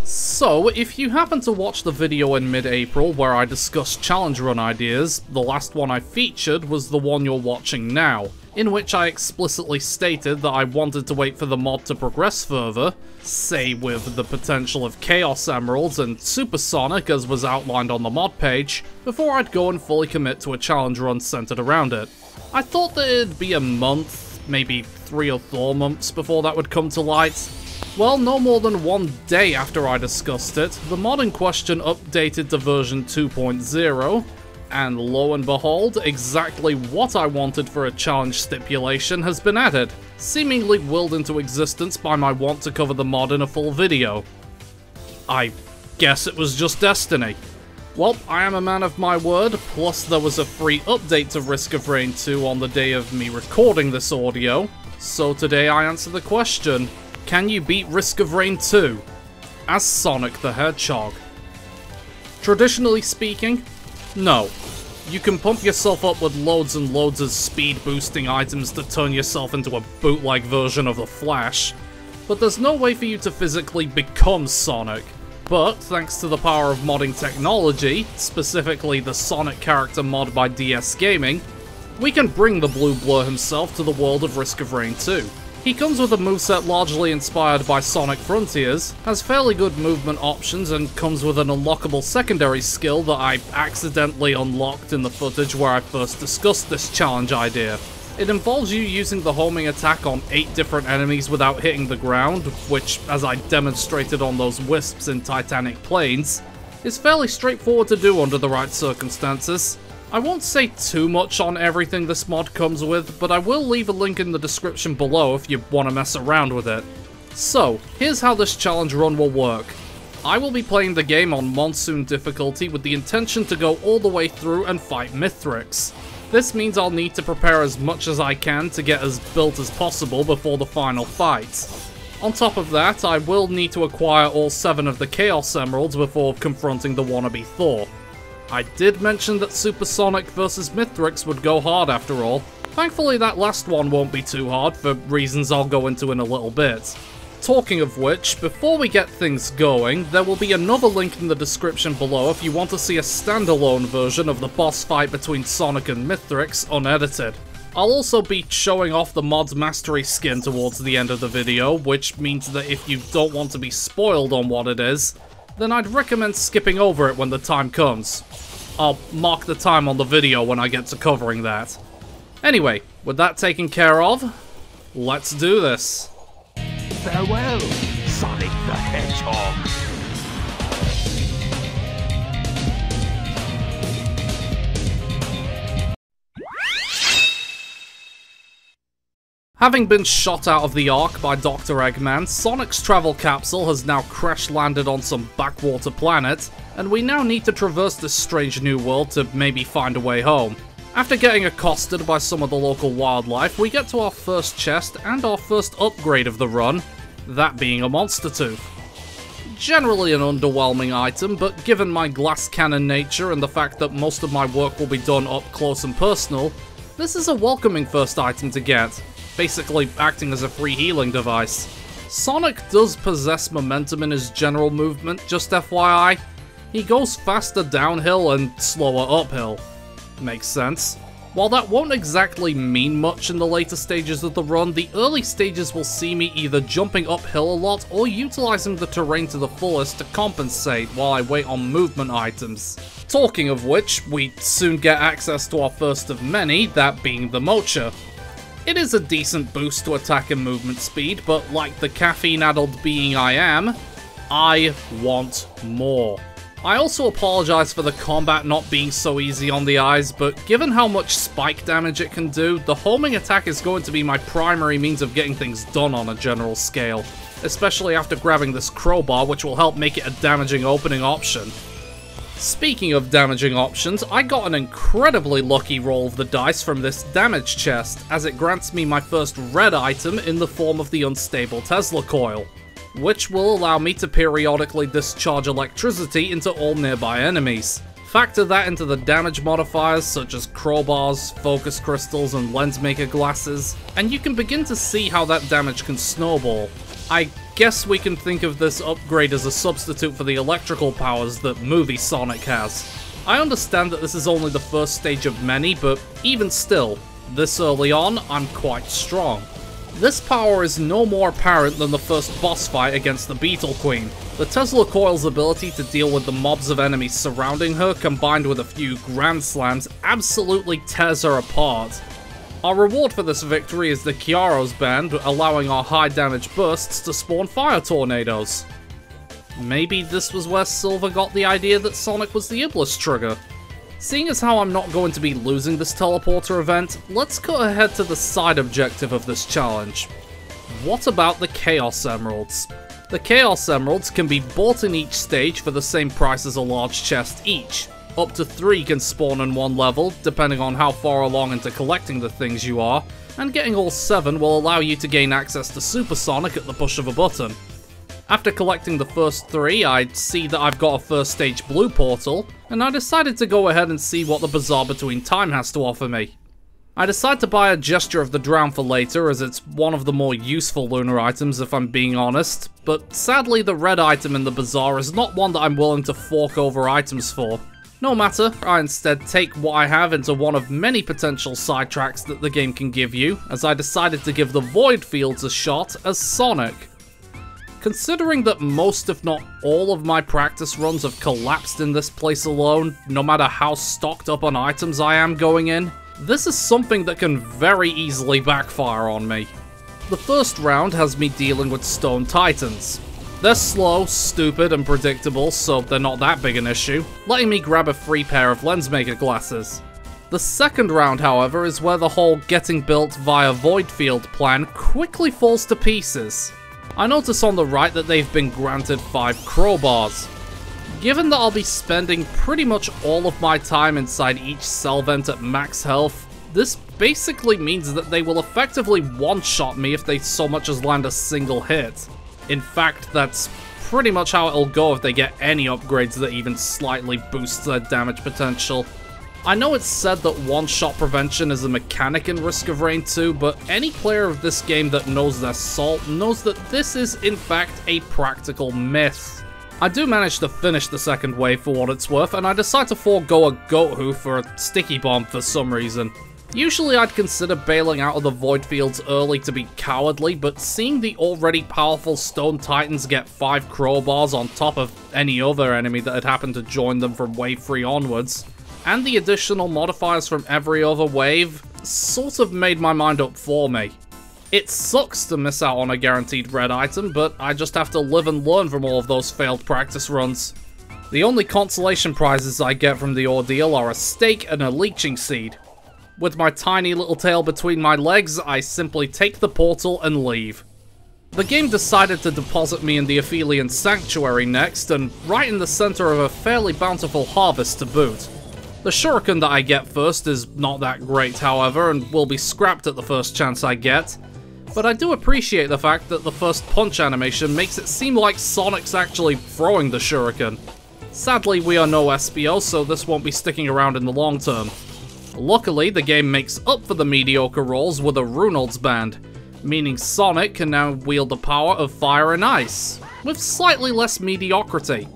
So, if you happen to watch the video in mid-April where I discussed challenge run ideas, the last one I featured was the one you're watching now, in which I explicitly stated that I wanted to wait for the mod to progress further, say with the potential of Chaos Emeralds and Supersonic as was outlined on the mod page, before I'd go and fully commit to a challenge run centered around it. I thought that it'd be a month, maybe 3 or 4 months before that would come to light. Well, no more than 1 day after I discussed it, the mod in question updated to version 2.0, and lo and behold, exactly what I wanted for a challenge stipulation has been added, seemingly willed into existence by my want to cover the mod in a full video. I guess it was just destiny. Well, I am a man of my word, plus there was a free update to Risk of Rain 2 on the day of me recording this audio, so today I answer the question: can you beat Risk of Rain 2 as Sonic the Hedgehog? Traditionally speaking, no. You can pump yourself up with loads and loads of speed-boosting items to turn yourself into a bootleg version of the Flash, but there's no way for you to physically become Sonic. But, thanks to the power of modding technology, specifically the Sonic character mod by DS Gaming, we can bring the Blue Blur himself to the world of Risk of Rain 2. He comes with a moveset largely inspired by Sonic Frontiers, has fairly good movement options, and comes with an unlockable secondary skill that I accidentally unlocked in the footage where I first discussed this challenge idea. It involves you using the homing attack on 8 different enemies without hitting the ground, which, as I demonstrated on those wisps in Titanic Plains, is fairly straightforward to do under the right circumstances. I won't say too much on everything this mod comes with, but I will leave a link in the description below if you want to mess around with it. So, here's how this challenge run will work. I will be playing the game on Monsoon difficulty with the intention to go all the way through and fight Mithrix. This means I'll need to prepare as much as I can to get as built as possible before the final fight. On top of that, I will need to acquire all 7 of the Chaos Emeralds before confronting the wannabe Thor. I did mention that Supersonic vs Mithrix would go hard after all. Thankfully that last one won't be too hard for reasons I'll go into in a little bit. Talking of which, before we get things going, there will be another link in the description below if you want to see a standalone version of the boss fight between Sonic and Mithrix unedited. I'll also be showing off the mod's mastery skin towards the end of the video, which means that if you don't want to be spoiled on what it is, then I'd recommend skipping over it when the time comes. I'll mark the time on the video when I get to covering that. Anyway, with that taken care of, let's do this. Farewell, Sonic the Hedgehog. Having been shot out of the Ark by Dr. Eggman, Sonic's travel capsule has now crash-landed on some backwater planet, and we now need to traverse this strange new world to maybe find a way home. After getting accosted by some of the local wildlife, we get to our first chest and our first upgrade of the run, that being a monster tooth. Generally an underwhelming item, but given my glass cannon nature and the fact that most of my work will be done up close and personal, this is a welcoming first item to get, basically acting as a free healing device. Sonic does possess momentum in his general movement, just FYI. He goes faster downhill and slower uphill. Makes sense. While that won't exactly mean much in the later stages of the run, the early stages will see me either jumping uphill a lot or utilizing the terrain to the fullest to compensate while I wait on movement items. Talking of which, we soon get access to our first of many, that being the Mocha. It is a decent boost to attack and movement speed, but like the caffeine-addled being I am, I want more. I also apologize for the combat not being so easy on the eyes, but given how much spike damage it can do, the homing attack is going to be my primary means of getting things done on a general scale, especially after grabbing this crowbar, which will help make it a damaging opening option. Speaking of damaging options, I got an incredibly lucky roll of the dice from this damage chest, as it grants me my first red item in the form of the unstable Tesla coil, which will allow me to periodically discharge electricity into all nearby enemies. Factor that into the damage modifiers such as crowbars, focus crystals, and lens maker glasses, and you can begin to see how that damage can snowball. I guess we can think of this upgrade as a substitute for the electrical powers that movie Sonic has. I understand that this is only the first stage of many, but even still, this early on, I'm quite strong. This power is no more apparent than the first boss fight against the Beetle Queen. The Tesla Coil's ability to deal with the mobs of enemies surrounding her, combined with a few Grand Slams, absolutely tears her apart. Our reward for this victory is the Chiaro's Band, allowing our high damage bursts to spawn fire tornadoes. Maybe this was where Silver got the idea that Sonic was the Iblis trigger. Seeing as how I'm not going to be losing this teleporter event, let's cut ahead to the side objective of this challenge. What about the Chaos Emeralds? The Chaos Emeralds can be bought in each stage for the same price as a large chest each. Up to 3 can spawn in one level, depending on how far along into collecting the things you are, and getting all 7 will allow you to gain access to Super Sonic at the push of a button. After collecting the first 3, I see that I've got a first stage blue portal, and I decided to go ahead and see what the Bazaar Between Time has to offer me. I decide to buy a Gesture of the Drown for later, as it's one of the more useful lunar items if I'm being honest, but sadly the red item in the Bazaar is not one that I'm willing to fork over items for. No matter, I instead take what I have into one of many potential sidetracks that the game can give you, as I decided to give the Void Fields a shot as Sonic. Considering that most if not all of my practice runs have collapsed in this place alone, no matter how stocked up on items I am going in, this is something that can very easily backfire on me. The first round has me dealing with Stone Titans. They're slow, stupid, and predictable, so they're not that big an issue, letting me grab a free pair of Lensmaker glasses. The second round, however, is where the whole getting built via Void Field plan quickly falls to pieces. I notice on the right that they've been granted 5 crowbars. Given that I'll be spending pretty much all of my time inside each cell vent at max health, this basically means that they will effectively one-shot me if they so much as land a single hit. In fact, that's pretty much how it'll go if they get any upgrades that even slightly boost their damage potential. I know it's said that one-shot prevention is a mechanic in Risk of Rain 2, but any player of this game that knows their salt knows that this is in fact a practical myth. I do manage to finish the second wave for what it's worth, and I decide to forego a goat hoof for a sticky bomb for some reason. Usually I'd consider bailing out of the Void Fields early to be cowardly, but seeing the already powerful Stone Titans get 5 crowbars on top of any other enemy that had happened to join them from wave 3 onwards, and the additional modifiers from every other wave, sort of made my mind up for me. It sucks to miss out on a guaranteed red item, but I just have to live and learn from all of those failed practice runs. The only consolation prizes I get from the ordeal are a steak and a leeching seed. With my tiny little tail between my legs, I simply take the portal and leave. The game decided to deposit me in the Aphelion Sanctuary next, and right in the center of a fairly bountiful harvest to boot. The shuriken that I get first is not that great, however, and will be scrapped at the first chance I get. But I do appreciate the fact that the first punch animation makes it seem like Sonic's actually throwing the shuriken. Sadly, we are no SPO, so this won't be sticking around in the long term. Luckily, the game makes up for the mediocre rolls with a Runald's Band, meaning Sonic can now wield the power of fire and ice, with slightly less mediocrity.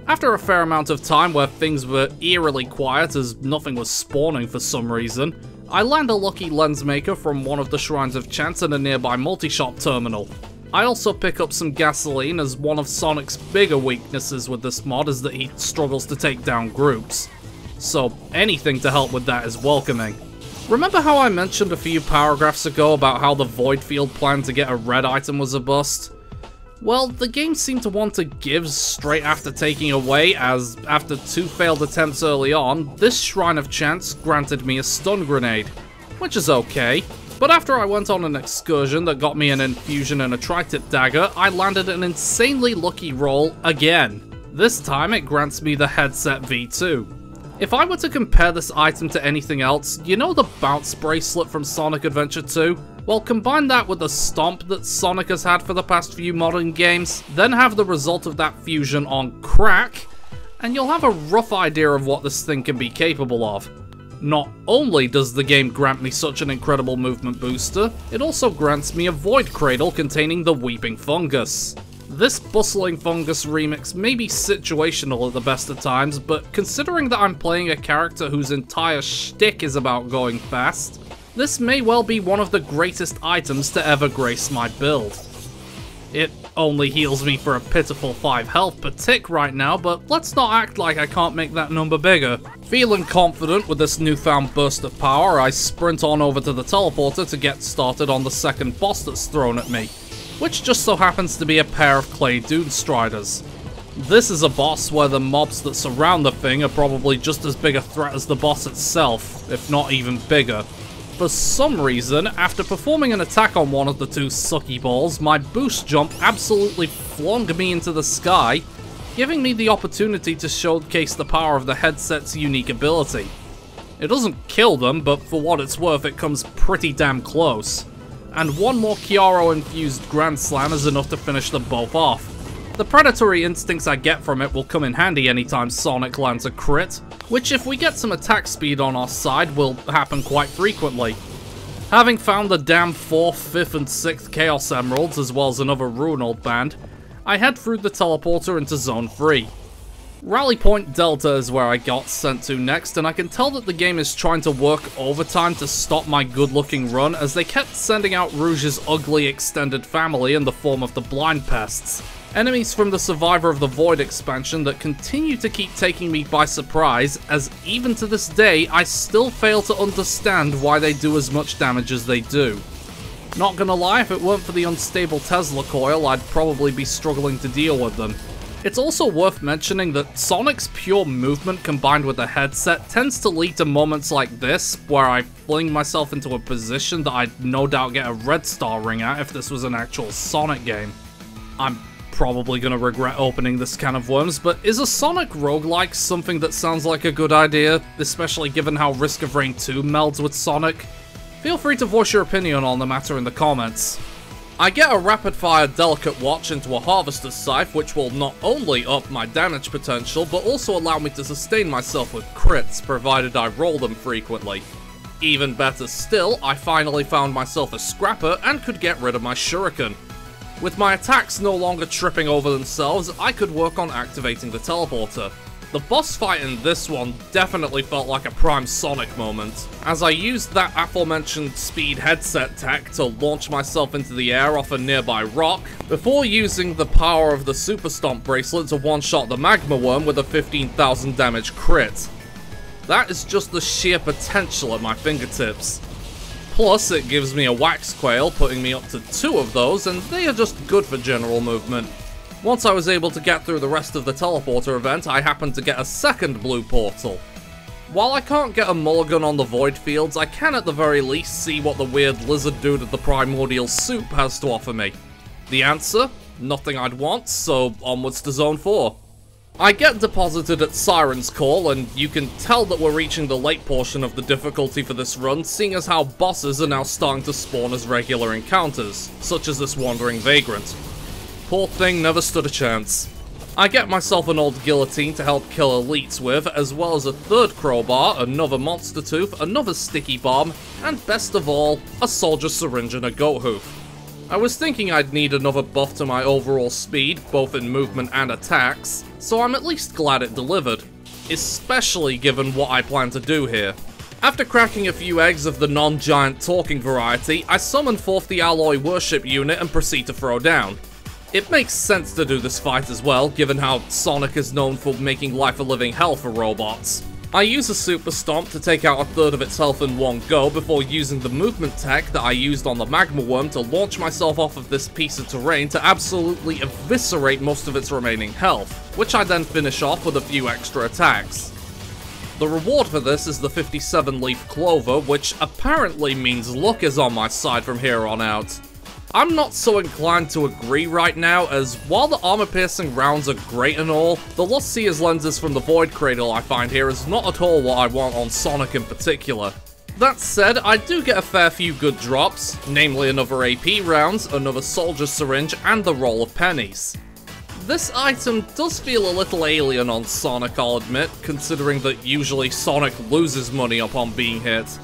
After a fair amount of time where things were eerily quiet as nothing was spawning for some reason, I land a lucky Lensmaker from one of the Shrines of Chance in a nearby multi-shop terminal. I also pick up some gasoline, as one of Sonic's bigger weaknesses with this mod is that he struggles to take down groups. So anything to help with that is welcoming. Remember how I mentioned a few paragraphs ago about how the Void Field plan to get a red item was a bust? Well, the game seemed to want to give straight after taking away, as after 2 failed attempts early on, this Shrine of Chance granted me a stun grenade, which is okay. But after I went on an excursion that got me an infusion and a tri-tip dagger, I landed an insanely lucky roll again. This time it grants me the Headset V2. If I were to compare this item to anything else, you know the bounce bracelet from Sonic Adventure 2? Well, combine that with the stomp that Sonic has had for the past few modern games, then have the result of that fusion on crack, and you'll have a rough idea of what this thing can be capable of. Not only does the game grant me such an incredible movement booster, it also grants me a Void Cradle containing the Weeping Fungus. This bustling fungus remix may be situational at the best of times, but considering that I'm playing a character whose entire shtick is about going fast, this may well be one of the greatest items to ever grace my build. It only heals me for a pitiful 5 health per tick right now, but let's not act like I can't make that number bigger. Feeling confident with this newfound burst of power, I sprint on over to the teleporter to get started on the second boss that's thrown at me, which just so happens to be a pair of clay dune striders. This is a boss where the mobs that surround the thing are probably just as big a threat as the boss itself, if not even bigger. For some reason, after performing an attack on one of the two sucky balls, my boost jump absolutely flung me into the sky, giving me the opportunity to showcase the power of the headset's unique ability. It doesn't kill them, but for what it's worth, it comes pretty damn close. And one more Chiaro-infused Grand Slam is enough to finish them both off. The predatory instincts I get from it will come in handy anytime Sonic lands a crit, which if we get some attack speed on our side will happen quite frequently. Having found the damn 4th, 5th and 6th Chaos Emeralds as well as another Ruinald Band, I head through the teleporter into Zone 3. Rally Point Delta is where I got sent to next, and I can tell that the game is trying to work overtime to stop my good-looking run as they kept sending out Rouge's ugly extended family in the form of the Blind Pests. Enemies from the Survivor of the Void expansion that continue to keep taking me by surprise, as even to this day, I still fail to understand why they do as much damage as they do. Not gonna lie, if it weren't for the unstable Tesla coil, I'd probably be struggling to deal with them. It's also worth mentioning that Sonic's pure movement combined with the headset tends to lead to moments like this, where I fling myself into a position that I'd no doubt get a red star ring at if this was an actual Sonic game. I'm probably gonna regret opening this can of worms, but is a Sonic roguelike something that sounds like a good idea, especially given how Risk of Rain 2 melds with Sonic? Feel free to voice your opinion on the matter in the comments. I get a rapid-fire Delicate Watch into a Harvester's Scythe, which will not only up my damage potential, but also allow me to sustain myself with crits, provided I roll them frequently. Even better still, I finally found myself a Scrapper and could get rid of my Shuriken. With my attacks no longer tripping over themselves, I could work on activating the teleporter. The boss fight in this one definitely felt like a prime Sonic moment, as I used that aforementioned speed headset tech to launch myself into the air off a nearby rock, before using the power of the Super Stomp bracelet to one-shot the Magma Worm with a 15,000 damage crit. That is just the sheer potential at my fingertips. Plus, it gives me a Wax Quail, putting me up to 2 of those, and they are just good for general movement. Once I was able to get through the rest of the teleporter event, I happened to get a second blue portal. While I can't get a mulligan on the void fields, I can at the very least see what the weird lizard dude of the primordial soup has to offer me. The answer? Nothing I'd want, so onwards to Zone 4. I get deposited at Siren's Call, and you can tell that we're reaching the late portion of the difficulty for this run, seeing as how bosses are now starting to spawn as regular encounters, such as this Wandering Vagrant. Poor thing never stood a chance. I get myself an old guillotine to help kill elites with, as well as a third crowbar, another monster tooth, another sticky bomb, and best of all, a soldier syringe and a goat hoof. I was thinking I'd need another buff to my overall speed, both in movement and attacks, so I'm at least glad it delivered, especially given what I plan to do here. After cracking a few eggs of the non-giant talking variety, I summon forth the Alloy Worship unit and proceed to throw down. It makes sense to do this fight as well, given how Sonic is known for making life a living hell for robots. I use a Super Stomp to take out a third of its health in one go before using the movement tech that I used on the Magma Worm to launch myself off of this piece of terrain to absolutely eviscerate most of its remaining health, which I then finish off with a few extra attacks. The reward for this is the 57-leaf clover, which apparently means luck is on my side from here on out. I'm not so inclined to agree right now, as while the armor-piercing rounds are great and all, the Lost Seer's lenses from the Void Cradle I find here is not at all what I want on Sonic in particular. That said, I do get a fair few good drops, namely another AP rounds, another soldier syringe, and the roll of pennies. This item does feel a little alien on Sonic, I'll admit, considering that usually Sonic loses money upon being hit.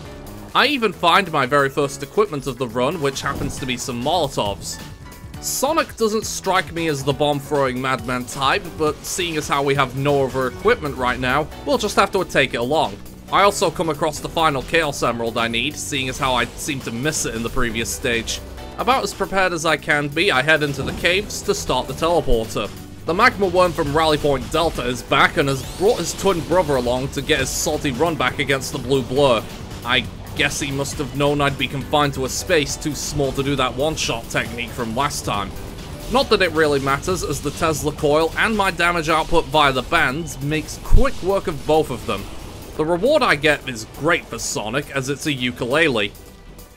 I even find my very first equipment of the run, which happens to be some Molotovs. Sonic doesn't strike me as the bomb-throwing madman type, but seeing as how we have no other equipment right now, we'll just have to take it along. I also come across the final Chaos Emerald I need, seeing as how I seem to miss it in the previous stage. About as prepared as I can be, I head into the caves to start the teleporter. The Magma Worm from Rally Point Delta is back and has brought his twin brother along to get his salty run back against the Blue Blur. I guess he must have known I'd be confined to a space too small to do that one-shot technique from last time. Not that it really matters, as the Tesla coil and my damage output via the bands makes quick work of both of them. The reward I get is great for Sonic, as it's a ukulele.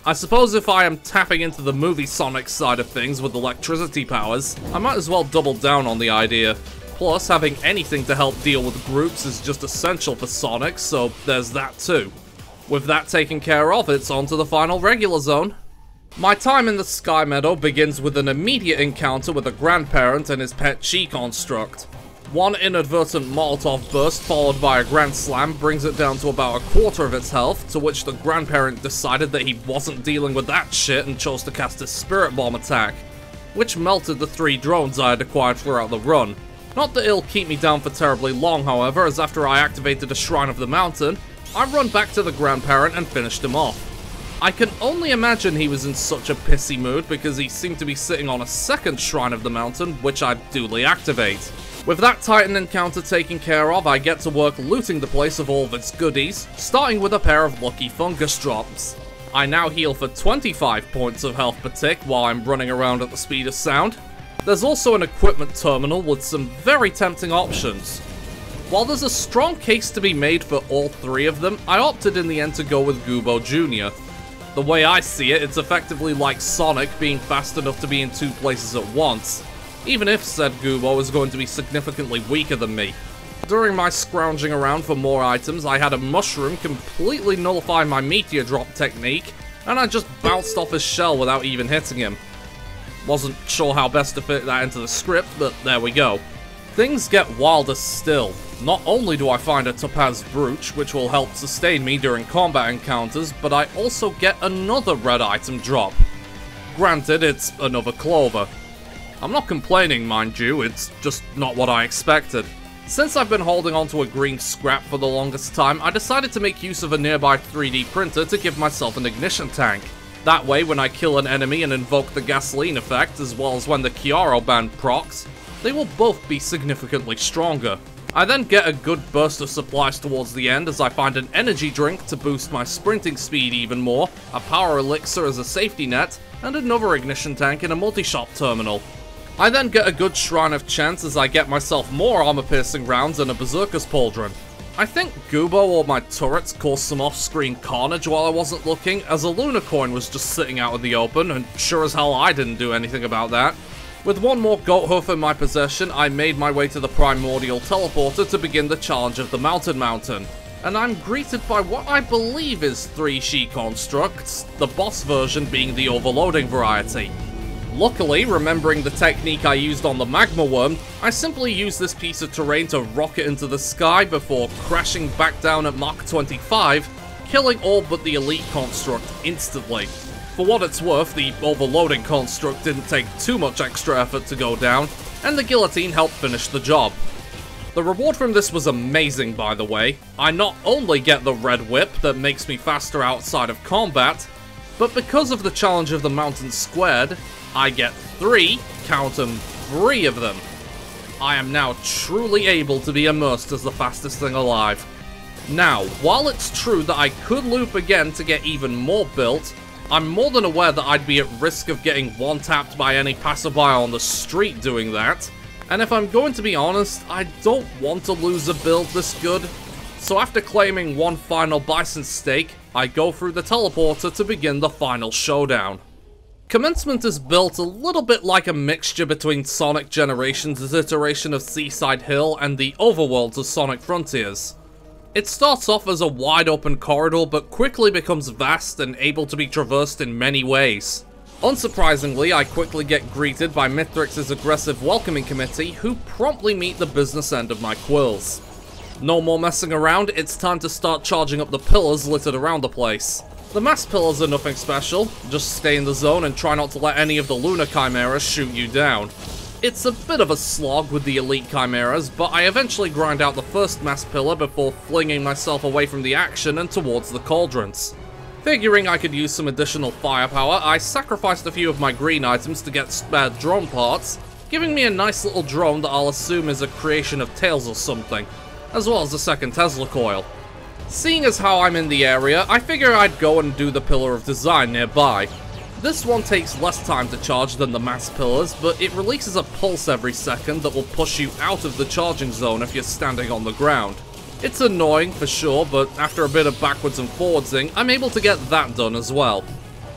I suppose if I am tapping into the movie Sonic side of things with electricity powers, I might as well double down on the idea. Plus, having anything to help deal with groups is just essential for Sonic, so there's that too. With that taken care of, it's on to the final regular zone. My time in the Sky Meadow begins with an immediate encounter with a grandparent and his pet Chi construct. One inadvertent Molotov burst followed by a Grand Slam brings it down to about a quarter of its health, to which the grandparent decided that he wasn't dealing with that shit and chose to cast his Spirit Bomb attack, which melted the 3 drones I had acquired throughout the run. Not that it'll keep me down for terribly long, however, as after I activated a Shrine of the Mountain, I run back to the grandparent and finished him off. I can only imagine he was in such a pissy mood because he seemed to be sitting on a second Shrine of the Mountain, which I duly activate. With that Titan encounter taken care of, I get to work looting the place of all of its goodies, starting with a pair of lucky fungus drops. I now heal for 25 points of health per tick while I'm running around at the speed of sound. There's also an equipment terminal with some very tempting options. While there's a strong case to be made for all 3 of them, I opted in the end to go with Goobo Jr. The way I see it, it's effectively like Sonic being fast enough to be in 2 places at once, even if said Goobo is going to be significantly weaker than me. During my scrounging around for more items, I had a mushroom completely nullify my meteor drop technique, and I just bounced off his shell without even hitting him. Wasn't sure how best to fit that into the script, but there we go. Things get wilder still. Not only do I find a Topaz Brooch, which will help sustain me during combat encounters, but I also get another red item drop. Granted, it's another Clover. I'm not complaining, mind you, it's just not what I expected. Since I've been holding onto a green scrap for the longest time, I decided to make use of a nearby 3D printer to give myself an ignition tank. That way, when I kill an enemy and invoke the gasoline effect, as well as when the Chiaro band procs, they will both be significantly stronger. I then get a good burst of supplies towards the end as I find an energy drink to boost my sprinting speed even more, a power elixir as a safety net, and another ignition tank in a multi-shop terminal. I then get a good Shrine of Chance as I get myself more armor-piercing rounds and a Berserker's Pauldron. I think Goobo or my turrets caused some off-screen carnage while I wasn't looking, as a Luna coin was just sitting out in the open, and sure as hell I didn't do anything about that. With one more goat hoof in my possession, I made my way to the Primordial Teleporter to begin the challenge of the Mountain, and I'm greeted by what I believe is 3 She constructs, the boss version being the overloading variety. Luckily, remembering the technique I used on the Magma Worm, I simply used this piece of terrain to rocket into the sky before crashing back down at Mach 25, killing all but the Elite Construct instantly. For what it's worth, the overloading construct didn't take too much extra effort to go down, and the guillotine helped finish the job. The reward from this was amazing, by the way. I not only get the red whip that makes me faster outside of combat, but because of the challenge of the Mountain Squared, I get 3, count 'em, 3 of them. I am now truly able to be immersed as the fastest thing alive. Now, while it's true that I could loop again to get even more built, I'm more than aware that I'd be at risk of getting one-tapped by any passerby on the street doing that. And if I'm going to be honest, I don't want to lose a build this good. So after claiming one final bison steak, I go through the teleporter to begin the final showdown. Commencement is built a little bit like a mixture between Sonic Generations' iteration of Seaside Hill and the overworlds of Sonic Frontiers. It starts off as a wide open corridor but quickly becomes vast and able to be traversed in many ways. Unsurprisingly, I quickly get greeted by Mithrix's aggressive welcoming committee, who promptly meet the business end of my quills. No more messing around, it's time to start charging up the pillars littered around the place. The mass pillars are nothing special, just stay in the zone and try not to let any of the lunar chimeras shoot you down. It's a bit of a slog with the elite chimeras, but I eventually grind out the first mass pillar before flinging myself away from the action and towards the cauldrons. Figuring I could use some additional firepower, I sacrificed a few of my green items to get spare drone parts, giving me a nice little drone that I'll assume is a creation of Tails or something, as well as a second Tesla coil. Seeing as how I'm in the area, I figure I'd go and do the Pillar of Design nearby. This one takes less time to charge than the mass pillars, but it releases a pulse every second that will push you out of the charging zone if you're standing on the ground. It's annoying for sure, but after a bit of backwards and forwardsing, I'm able to get that done as well.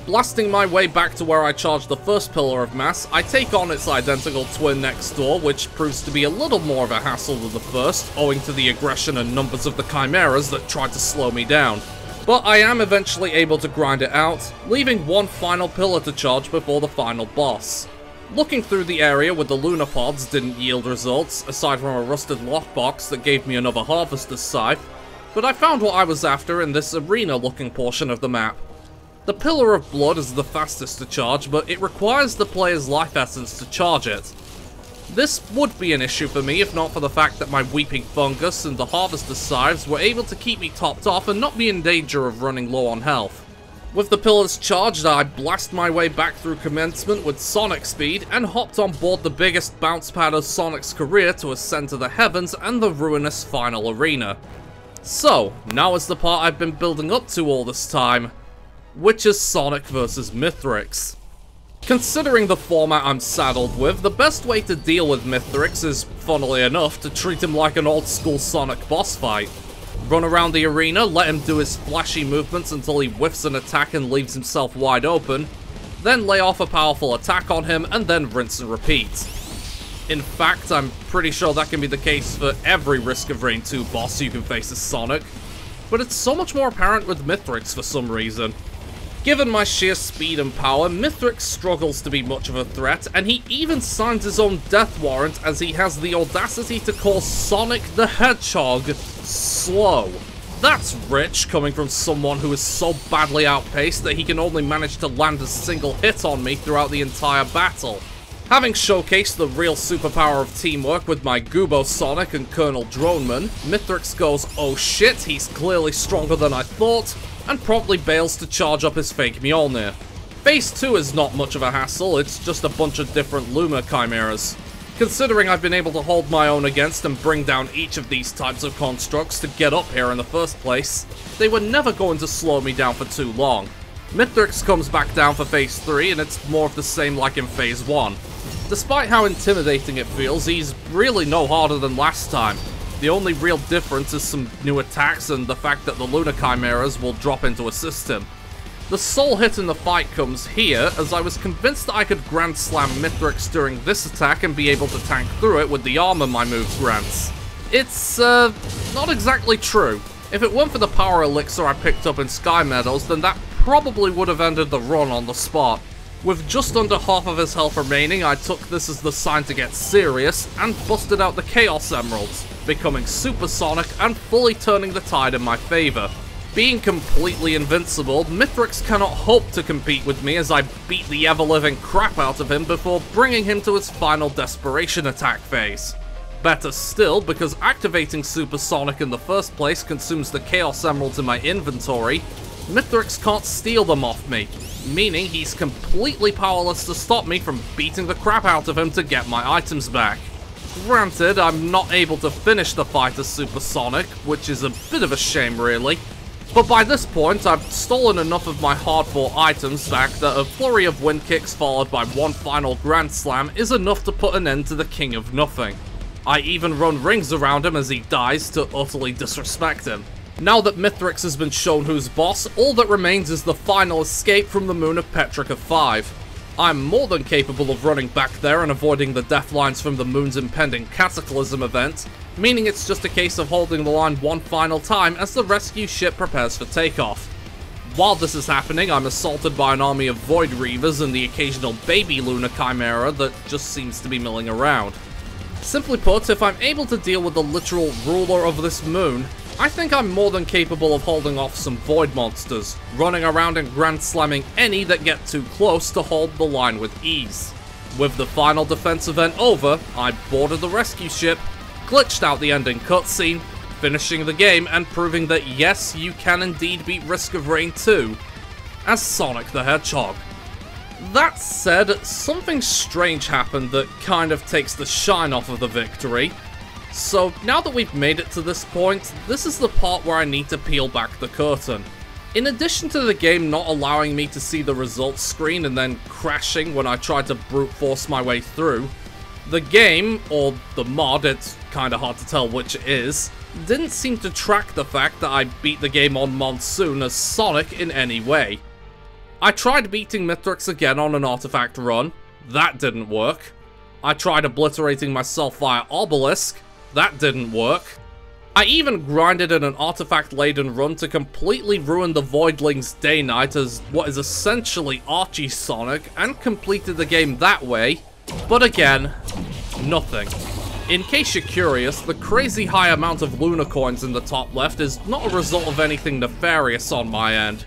Blasting my way back to where I charged the first pillar of mass, I take on its identical twin next door, which proves to be a little more of a hassle than the first, owing to the aggression and numbers of the chimeras that tried to slow me down. But I am eventually able to grind it out, leaving one final pillar to charge before the final boss. Looking through the area with the lunar pods didn't yield results, aside from a rusted lockbox that gave me another harvester's scythe, but I found what I was after in this arena-looking portion of the map. The Pillar of Blood is the fastest to charge, but it requires the player's life essence to charge it. This would be an issue for me if not for the fact that my Weeping Fungus and the Harvester's Scythes were able to keep me topped off and not be in danger of running low on health. With the pillars charged, I blast my way back through commencement with Sonic speed and hopped on board the biggest bounce pad of Sonic's career to ascend to the heavens and the ruinous final arena. So, now is the part I've been building up to all this time, which is Sonic vs Mithrix. Considering the format I'm saddled with, the best way to deal with Mithrix is, funnily enough, to treat him like an old-school Sonic boss fight. Run around the arena, let him do his flashy movements until he whiffs an attack and leaves himself wide open, then lay off a powerful attack on him, and then rinse and repeat. In fact, I'm pretty sure that can be the case for every Risk of Rain 2 boss you can face as Sonic, but it's so much more apparent with Mithrix for some reason. Given my sheer speed and power, Mithrix struggles to be much of a threat, and he even signs his own death warrant as he has the audacity to call Sonic the Hedgehog slow. That's rich, coming from someone who is so badly outpaced that he can only manage to land a single hit on me throughout the entire battle. Having showcased the real superpower of teamwork with my Goobo Sonic and Colonel Droneman, Mithrix goes, oh shit, he's clearly stronger than I thought, and promptly bails to charge up his fake Mjolnir. Phase 2 is not much of a hassle, it's just a bunch of different Luma Chimeras. Considering I've been able to hold my own against and bring down each of these types of constructs to get up here in the first place, they were never going to slow me down for too long. Mithrix comes back down for Phase 3 and it's more of the same like in Phase 1. Despite how intimidating it feels, he's really no harder than last time. The only real difference is some new attacks and the fact that the Lunar Chimeras will drop in to assist him. The sole hit in the fight comes here, as I was convinced that I could Grand Slam Mithrix during this attack and be able to tank through it with the armor my move grants. It's, not exactly true. If it weren't for the power elixir I picked up in Sky Meadows, then that probably would have ended the run on the spot. With just under half of his health remaining, I took this as the sign to get serious, and busted out the Chaos Emeralds, becoming supersonic and fully turning the tide in my favor. Being completely invincible, Mithrix cannot hope to compete with me as I beat the ever-living crap out of him before bringing him to his final desperation attack phase. Better still, because activating Supersonic in the first place consumes the Chaos Emeralds in my inventory, Mithrix can't steal them off me, meaning he's completely powerless to stop me from beating the crap out of him to get my items back. Granted, I'm not able to finish the fight as Supersonic, which is a bit of a shame really, but by this point I've stolen enough of my hard-fought items back that a flurry of wind kicks followed by one final Grand Slam is enough to put an end to the King of Nothing. I even run rings around him as he dies to utterly disrespect him. Now that Mithrix has been shown who's boss, all that remains is the final escape from the moon of Petrica 5. I'm more than capable of running back there and avoiding the death lines from the moon's impending Cataclysm event, meaning it's just a case of holding the line one final time as the rescue ship prepares for takeoff. While this is happening, I'm assaulted by an army of Void Reavers and the occasional baby Lunar Chimera that just seems to be milling around. Simply put, if I'm able to deal with the literal ruler of this moon, I think I'm more than capable of holding off some Void monsters, running around and grand slamming any that get too close to hold the line with ease. With the final defense event over, I boarded the rescue ship, glitched out the ending cutscene, finishing the game and proving that yes, you can indeed beat Risk of Rain 2 as Sonic the Hedgehog. That said, something strange happened that kind of takes the shine off of the victory. So now that we've made it to this point, this is the part where I need to peel back the curtain. In addition to the game not allowing me to see the results screen and then crashing when I tried to brute force my way through, the game, or the mod, it's kinda hard to tell which it is, didn't seem to track the fact that I beat the game on Monsoon as Sonic in any way. I tried beating Mithrix again on an artifact run, that didn't work. I tried obliterating myself via Obelisk, that didn't work. I even grinded in an artifact-laden run to completely ruin the Voidling's Day-Night as what is essentially Archie Sonic and completed the game that way, but again, nothing. In case you're curious, the crazy high amount of Lunar coins in the top left is not a result of anything nefarious on my end.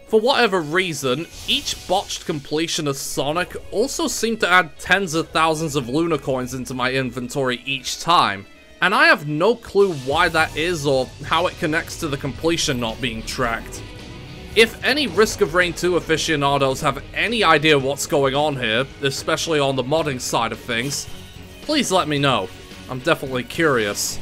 For whatever reason, each botched completion as Sonic also seemed to add tens of thousands of Lunar coins into my inventory each time, and I have no clue why that is or how it connects to the completion not being tracked. If any Risk of Rain 2 aficionados have any idea what's going on here, especially on the modding side of things, please let me know. I'm definitely curious.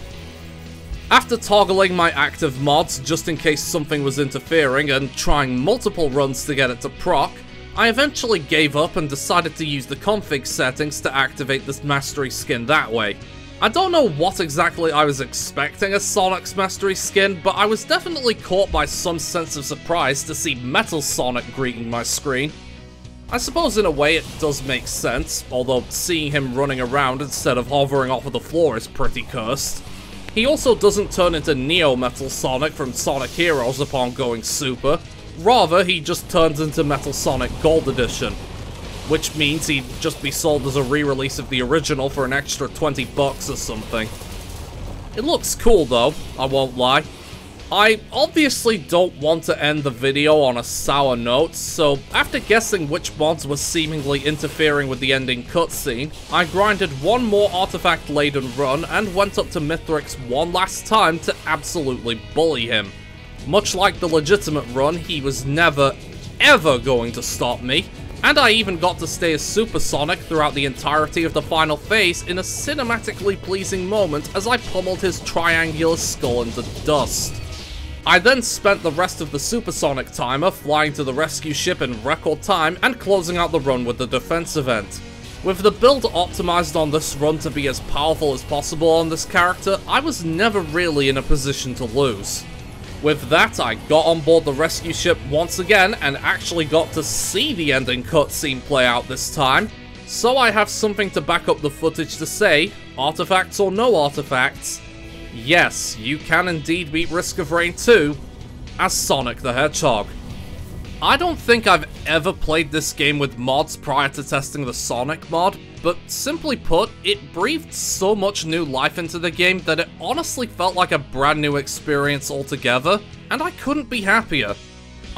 After toggling my active mods just in case something was interfering and trying multiple runs to get it to proc, I eventually gave up and decided to use the config settings to activate this mastery skin that way. I don't know what exactly I was expecting as Sonic's mastery skin, but I was definitely caught by some sense of surprise to see Metal Sonic greeting my screen. I suppose in a way it does make sense, although seeing him running around instead of hovering off of the floor is pretty cursed. He also doesn't turn into Neo Metal Sonic from Sonic Heroes upon going Super, rather he just turns into Metal Sonic Gold Edition, which means he'd just be sold as a re-release of the original for an extra $20 or something. It looks cool though, I won't lie. I obviously don't want to end the video on a sour note, so after guessing which mods were seemingly interfering with the ending cutscene, I grinded one more artifact-laden run and went up to Mithrix one last time to absolutely bully him. Much like the legitimate run, he was never, ever going to stop me, and I even got to stay as Super Sonic throughout the entirety of the final phase in a cinematically pleasing moment as I pummeled his triangular skull into dust. I then spent the rest of the Supersonic timer flying to the rescue ship in record time and closing out the run with the defense event. With the build optimized on this run to be as powerful as possible on this character, I was never really in a position to lose. With that, I got on board the rescue ship once again and actually got to see the ending cutscene play out this time, so I have something to back up the footage to say, artifacts or no artifacts, yes, you can indeed beat Risk of Rain 2 as Sonic the Hedgehog. I don't think I've ever played this game with mods prior to testing the Sonic mod, but simply put, it breathed so much new life into the game that it honestly felt like a brand new experience altogether, and I couldn't be happier.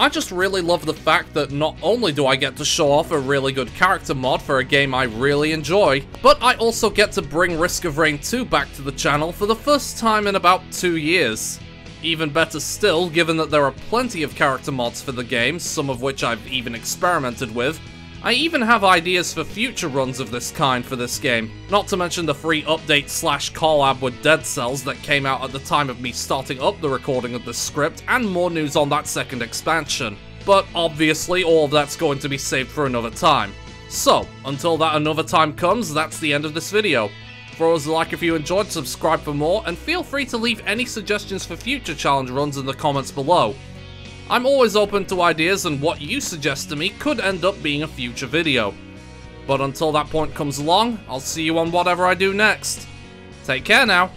I just really love the fact that not only do I get to show off a really good character mod for a game I really enjoy, but I also get to bring Risk of Rain 2 back to the channel for the first time in about 2 years. Even better still, given that there are plenty of character mods for the game, some of which I've even experimented with, I even have ideas for future runs of this kind for this game, not to mention the free update/collab with Dead Cells that came out at the time of me starting up the recording of this script, and more news on that second expansion. But obviously all of that's going to be saved for another time. So, until that another time comes, that's the end of this video. Throw us a like if you enjoyed, subscribe for more, and feel free to leave any suggestions for future challenge runs in the comments below. I'm always open to ideas, and what you suggest to me could end up being a future video. But until that point comes along, I'll see you on whatever I do next. Take care now.